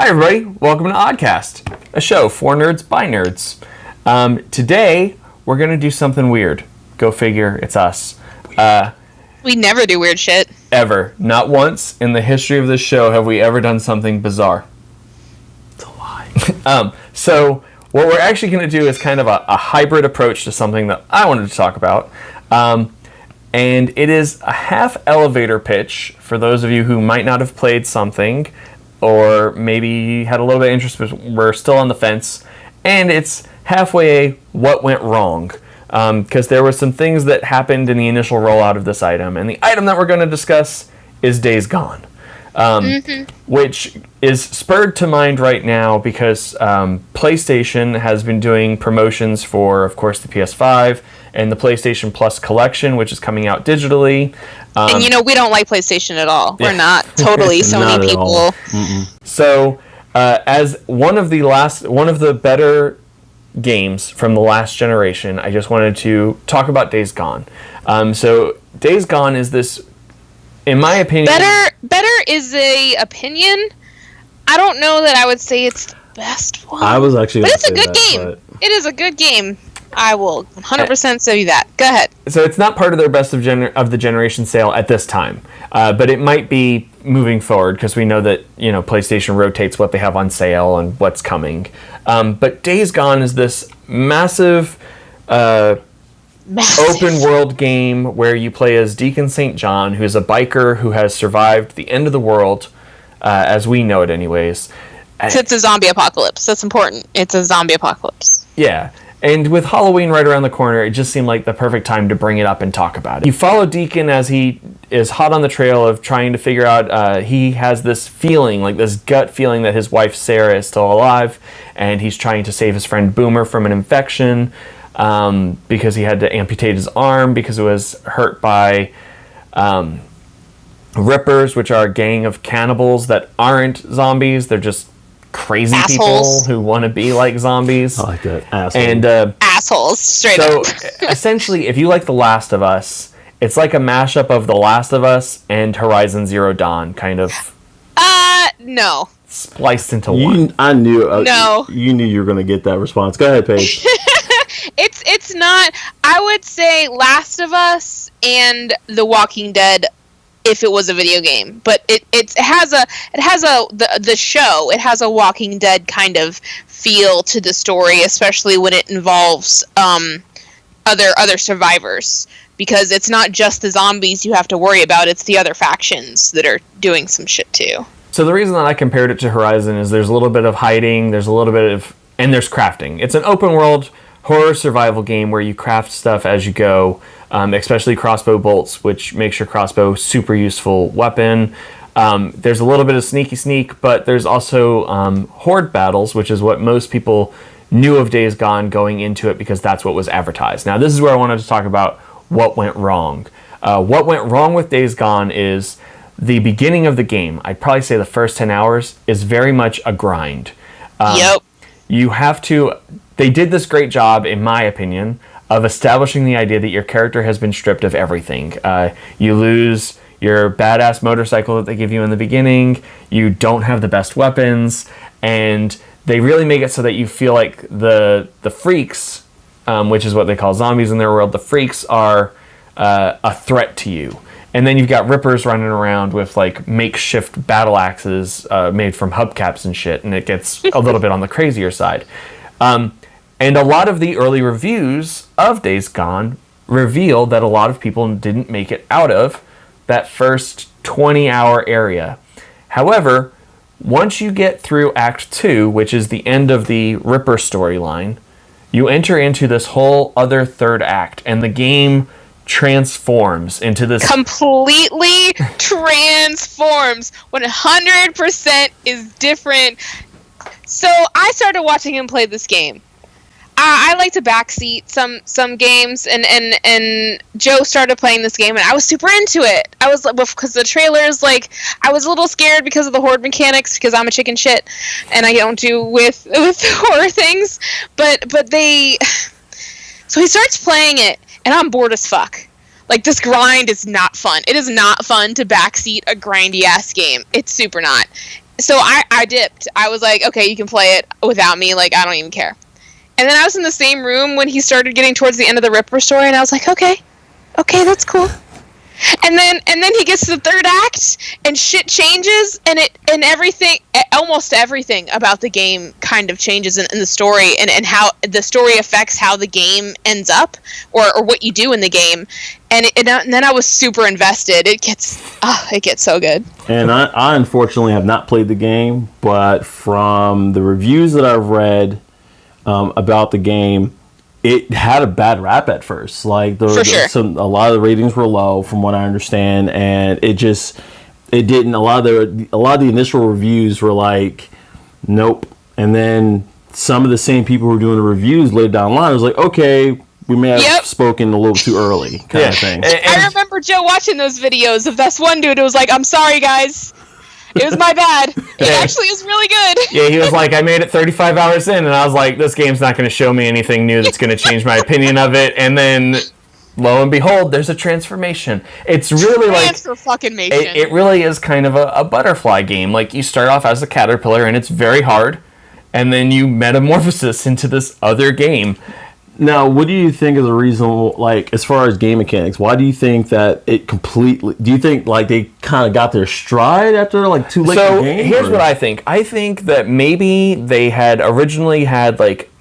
Hi everybody, welcome to Oddcast, a show for nerds by nerds. Today, we're going to do something weird. Go figure, it's us. We never do weird shit. Ever. Not once in the history of this show have we ever done something bizarre. It's a lie. So, what we're actually going to do is kind of a hybrid approach to something that I wanted to talk about. And it is a half elevator pitch for those of you who might not have played something or maybe had a little bit of interest but were still on the fence. And it's halfway a what went wrong. Because there were some things that happened in the initial rollout of this item. And the item that we're going to discuss is Days Gone. Which is spurred to mind right now because PlayStation has been doing promotions for, of course, the PS5 and the PlayStation Plus collection, which is coming out digitally. And we don't like PlayStation at all. We're not totally Sony people. So, as one of the better games from the last generation, I just wanted to talk about Days Gone. So, Days Gone is this, in my opinion... Better is a opinion. I don't know that I would say it's the best one. I was actually But it's a good game. But... It is a good game. I will 100% say that. Go ahead. So it's not part of their best of the generation sale at this time, but it might be moving forward because we know that PlayStation rotates what they have on sale and what's coming. But Days Gone is this massive open world game where you play as Deacon St. John, who's a biker who has survived the end of the world, as we know it anyways. So it's a zombie apocalypse. That's important. It's a zombie apocalypse. Yeah. And with Halloween right around the corner, it just seemed like the perfect time to bring it up and talk about it. You follow Deacon as he is hot on the trail of trying to figure out, he has this feeling, like this gut feeling that his wife Sarah is still alive, and he's trying to save his friend Boomer from an infection, because he had to amputate his arm because it was hurt by Rippers, which are a gang of cannibals that aren't zombies, they're just crazy assholes. People who want to be like zombies. I like that. Assholes. And assholes, straight up. So essentially, if you like The Last of Us, it's like a mashup of The Last of Us and Horizon Zero Dawn, kind of. No. Spliced into one. I knew. No. You knew you were going to get that response. Go ahead, Paige. It's not. I would say Last of Us and The Walking Dead, if it was a video game, but it has the show. It has a Walking Dead kind of feel to the story, especially when it involves other survivors, because it's not just the zombies you have to worry about; it's the other factions that are doing some shit too. So the reason that I compared it to Horizon is there's a little bit of hiding, there's crafting. It's an open world horror survival game where you craft stuff as you go. Especially crossbow bolts, which makes your crossbow super useful weapon. There's a little bit of sneak, but there's also horde battles, which is what most people knew of Days Gone going into it because that's what was advertised. Now, this is where I wanted to talk about what went wrong. What went wrong with Days Gone is the beginning of the game. I'd probably say the first 10 hours is very much a grind. Yep. You have to... They did this great job, in my opinion, of establishing the idea that your character has been stripped of everything. You lose your badass motorcycle that they give you in the beginning, you don't have the best weapons, and they really make it so that you feel like the freaks, which is what they call zombies in their world, the freaks are a threat to you. And then you've got Rippers running around with like makeshift battle axes made from hubcaps and shit, and it gets a little bit on the crazier side. And a lot of the early reviews of Days Gone reveal that a lot of people didn't make it out of that first 20-hour area. However, once you get through Act 2, which is the end of the Ripper storyline, you enter into this whole other third act, and the game transforms into this... Completely transforms. 100% is different. So I started watching him play this game. I like to backseat some games, and Joe started playing this game, and I was super into it. I was, because the trailers, like, I was a little scared because of the horde mechanics, because I'm a chicken shit, and I don't do with horror things, but they... So he starts playing it, and I'm bored as fuck. Like, this grind is not fun. It is not fun to backseat a grindy-ass game. It's super not. so I dipped. I was like, okay, you can play it without me. Like, I don't even care. And then I was in the same room when he started getting towards the end of the Ripper story, and I was like, okay, that's cool. And then he gets to the third act, and shit changes, and everything, almost everything about the game kind of changes in the story, and how the story affects how the game ends up, or what you do in the game. And then I was super invested. It gets so good. And I unfortunately have not played the game, but from the reviews that I've read about the game, it had a bad rap at first. Like a lot of the ratings were low, from what I understand, and it didn't. A lot of the initial reviews were like, nope. And then some of the same people who were doing the reviews later down the line was like, okay, we may have spoken a little too early, kind of thing. I remember Joe watching those videos of this one dude who was like, I'm sorry, guys. It was my bad. It actually is really good. Yeah, he was like, I made it 35 hours in, and I was like, this game's not going to show me anything new that's going to change my opinion of it. And then, lo and behold, there's a transformation. It's really it really is kind of a butterfly game. Like, you start off as a caterpillar, and it's very hard, and then you metamorphosis into this other game. Now, what do you think is the reason, like, as far as game mechanics, why do you think that it completely, do you think, like, they kind of got their stride after, like, too late in the game? So, here's what I think. I think that maybe they had originally had, like,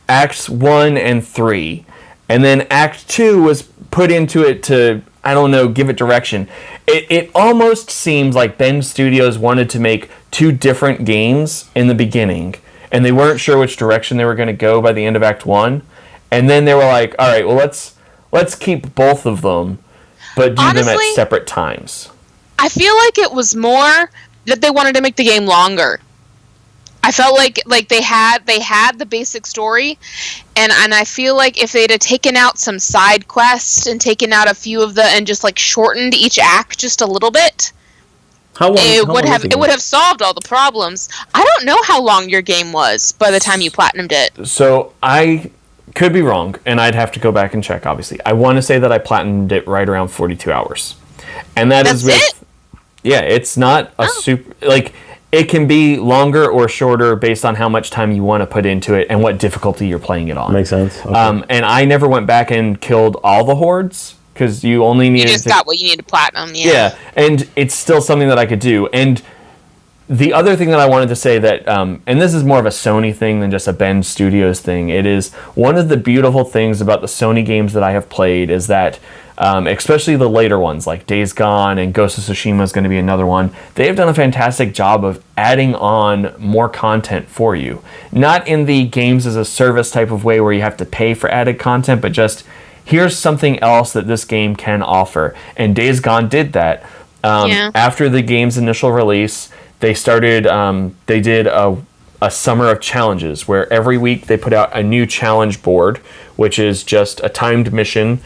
Acts 1 and 3, and then Act 2 was put into it to, I don't know, give it direction. It almost seems like Bend Studios wanted to make two different games in the beginning, and they weren't sure which direction they were going to go by the end of Act 1. And then they were like, all right, well, let's keep both of them, but do them at separate times. I feel like it was more that they wanted to make the game longer. I felt like they had the basic story, and I feel like if they'd have taken out some side quests and taken out a few of and just, like, shortened each act just a little bit, it would have solved all the problems. I don't know how long your game was by the time you platinumed it. So I could be wrong, and I'd have to go back and check, obviously. I want to say that I platinumed it right around 42 hours. And that's it? Yeah, it's not a super, like, it can be longer or shorter based on how much time you want to put into it and what difficulty you're playing it on. Makes sense. Okay. And I never went back and killed all the hordes, because you only needed You just got what you needed to platinum, Yeah, and it's still something that I could do. And the other thing that I wanted to say that, and this is more of a Sony thing than just a Bend Studios thing, it is one of the beautiful things about the Sony games that I have played is that, especially the later ones, like Days Gone and Ghost of Tsushima is going to be another one, they have done a fantastic job of adding on more content for you. Not in the games as a service type of way where you have to pay for added content, but just, here's something else that this game can offer. And Days Gone did that. After the game's initial release, they started, they did a summer of challenges where every week they put out a new challenge board, which is just a timed mission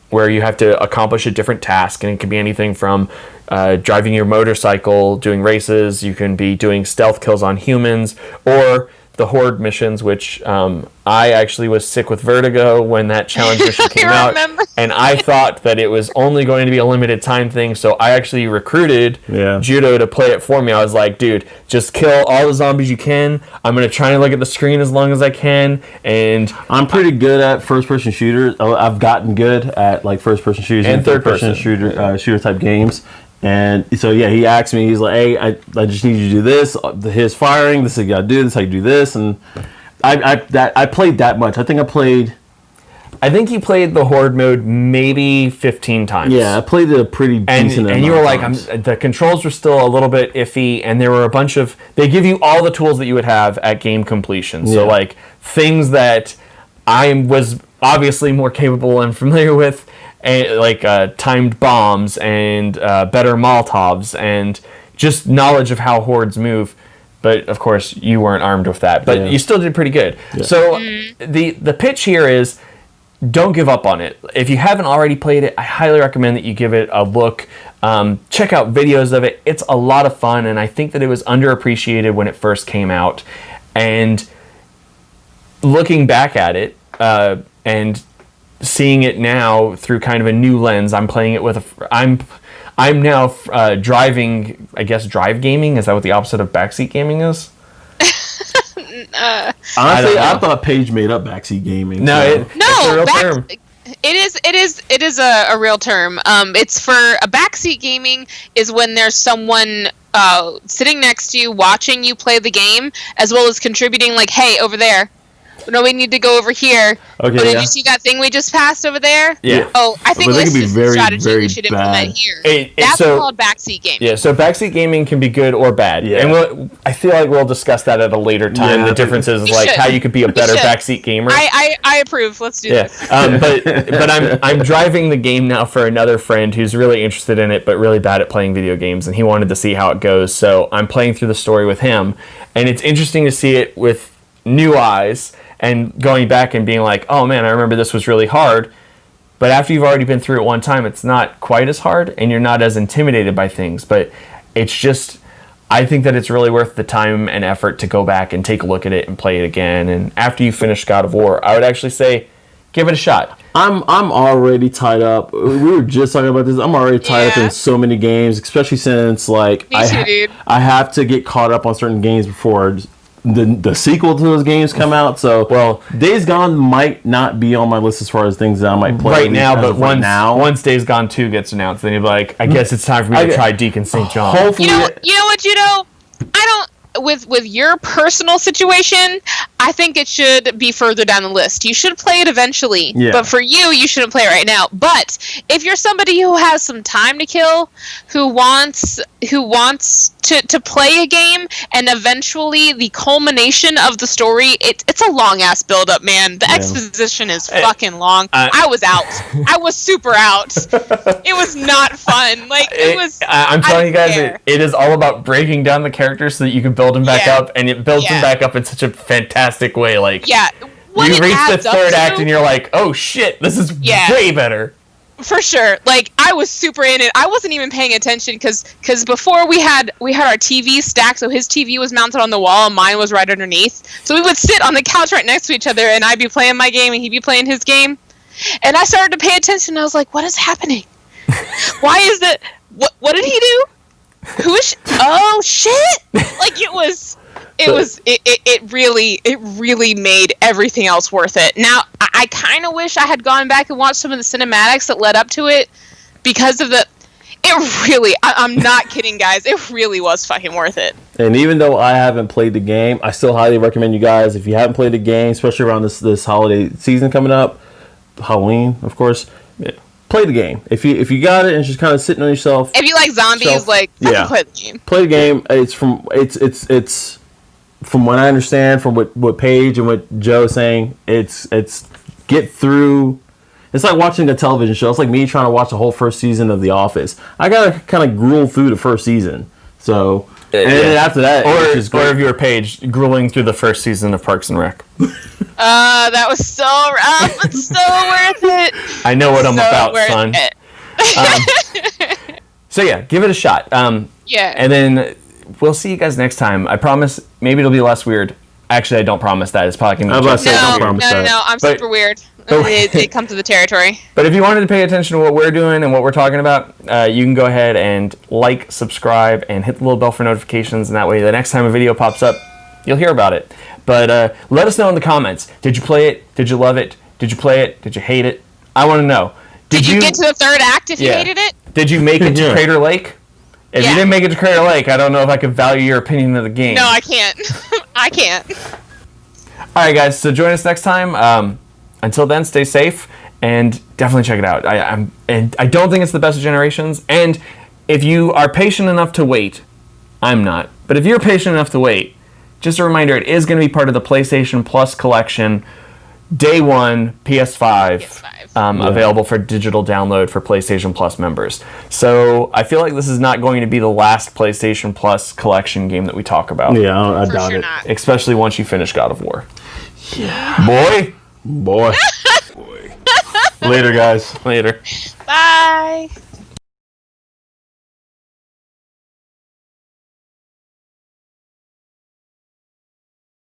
where you have to accomplish a different task. And it can be anything from driving your motorcycle, doing races, you can be doing stealth kills on humans, or the Horde missions, which I actually was sick with vertigo when that challenge mission came out, and I thought that it was only going to be a limited time thing, so I actually recruited Judo to play it for me. I was like, dude, just kill all the zombies you can. I'm going to try and look at the screen as long as I can, and I'm pretty good at first-person shooters. I've gotten good at, like, first-person shooters and third-person shooter type games. And so, yeah, he asked me, he's like, hey, I just need you to do this. His firing, this is how you got to do this, how you do this. And I played that much. I think you played the Horde mode maybe 15 times. Yeah, I played it a pretty decent amount. And you were like, the controls were still a little bit iffy, and there were a bunch of, they give you all the tools that you would have at game completion. So, like, things that I was obviously more capable and familiar with, and like timed bombs and better Molotovs and just knowledge of how hordes move. But of course you weren't armed with that, but you still did pretty good. So the pitch here is, don't give up on it. If you haven't already played it, I highly recommend that you give it a look. Check out videos of it. It's a lot of fun, and I think that it was underappreciated when it first came out. And looking back at it and seeing it now through kind of a new lens, I'm playing it with I'm I'm now driving. I guess drive gaming, is that what the opposite of backseat gaming is? Honestly, I thought Paige made up backseat gaming. No, so. it's a real term. It is a real term. It's for a backseat gaming is when there's someone sitting next to you watching you play the game, as well as contributing. Like, hey, over there. No, we need to go over here. Okay, did you see that thing we just passed over there? Yeah. Oh, I think But they this can be is very, a strategy very we should bad. implement here. That's So- called backseat gaming. Yeah, so backseat gaming can be good or bad. Yeah. And I feel like we'll discuss that at a later time. Yeah, The differences is like should. how you could be a better should. backseat gamer. I approve. Let's do Yeah, this. but I'm driving the game now for another friend who's really interested in it, but really bad at playing video games, and he wanted to see how it goes. So I'm playing through the story with him, and it's interesting to see it with new eyes and going back and being like, oh man, I remember this was really hard. But after you've already been through it one time, it's not quite as hard, and you're not as intimidated by things. But it's just, I think that it's really worth the time and effort to go back and take a look at it and play it again. And after you finish God of War, I would actually say, give it a shot. I'm already tied up. We were just talking about this. I'm already tied up Yeah. in so many games, especially since like Me too, dude. I have to get caught up on certain games before the sequel to those games come out. So Well, Days Gone might not be on my list as far as things that I might play right now, as but of right once Days Gone 2 gets announced, then you'll be like, I guess it's time for me to try Deacon St. John. Hopefully, You know what, Judo? I don't. With your personal situation, I think it should be further down the list. You should play it eventually, Yeah. but for you shouldn't play it right now. But if you're somebody who has some time to kill, who wants to play a game, and eventually the culmination of the story, it's a long ass build up, man. The exposition is fucking long. I was out. I was super out. It was not fun. Like it was. I'm I telling you didn't guys, care. it is all about breaking down the characters so that you can build them back Yeah. up, and it builds them Yeah. back up in such a fantastic way. Like, Yeah. What you it reach the adds up third to- act and you're like, oh shit, this is Yeah. way better. For sure. Like I was super in it. I wasn't even paying attention because before we had our TV stacked, so his TV was mounted on the wall and mine was right underneath. So we would sit on the couch right next to each other, and I'd be playing my game and he'd be playing his game. And I started to pay attention. And I was like, what is happening? Why is that? What did he do? Who is? Oh shit! Like it really made everything else worth it. Now I kind of wish I had gone back and watched some of the cinematics that led up to it, because of I'm not kidding, guys, it really was fucking worth it. and even though I haven't played the game, I still highly recommend you guys, if you haven't played the game, especially around this holiday season coming up, Halloween, of course, play the game. If you got it and it's just kind of sitting on yourself, If you like zombies, Shelf. like Yeah. play the game. play the game. It's from what I understand, from what Paige and what Joe is saying, it's get through. It's like watching a television show. It's like me trying to watch the whole first season of The Office. I gotta kind of gruel through the first season. So, and then after that, it's just Or great. if you're Paige, grueling through the first season of Parks and Rec. That was so rough, but so worth it. I know what I'm So about, worth son. it. So yeah, give it a shot. Yeah. And then we'll see you guys next time. I promise, maybe it'll be less weird. Actually, I don't promise that. It's probably going I was about to say, don't no, promise that. no, I'm But- super weird. but- It comes to the territory. But if you wanted to pay attention to what we're doing and what we're talking about, you can go ahead and like, subscribe, and hit the little bell for notifications, and that way the next time a video pops up, you'll hear about it. But let us know in the comments. Did you play it? Did you love it? Did you play it? Did you hate it? I want to know. Did you get to the third act if you hated it? Did you make it to Yeah. Crater Lake? If you Yeah. didn't make it to Crater Lake, I don't know if I could value your opinion of the game. No, I can't. I can't. All right, guys. So join us next time. Until then, stay safe and definitely check it out. I don't think it's the best of Generations. And if you are patient enough to wait, I'm not. But if you're patient enough to wait, just a reminder: it is going to be part of the PlayStation Plus collection. Day one, PS5, PS5. available for digital download for PlayStation Plus members. So I feel like this is not going to be the last PlayStation Plus collection game that we talk about. Yeah, I For doubt sure it. not. Especially once you finish God of War. Yeah. Boy! Boy. Later, guys. Later. Bye.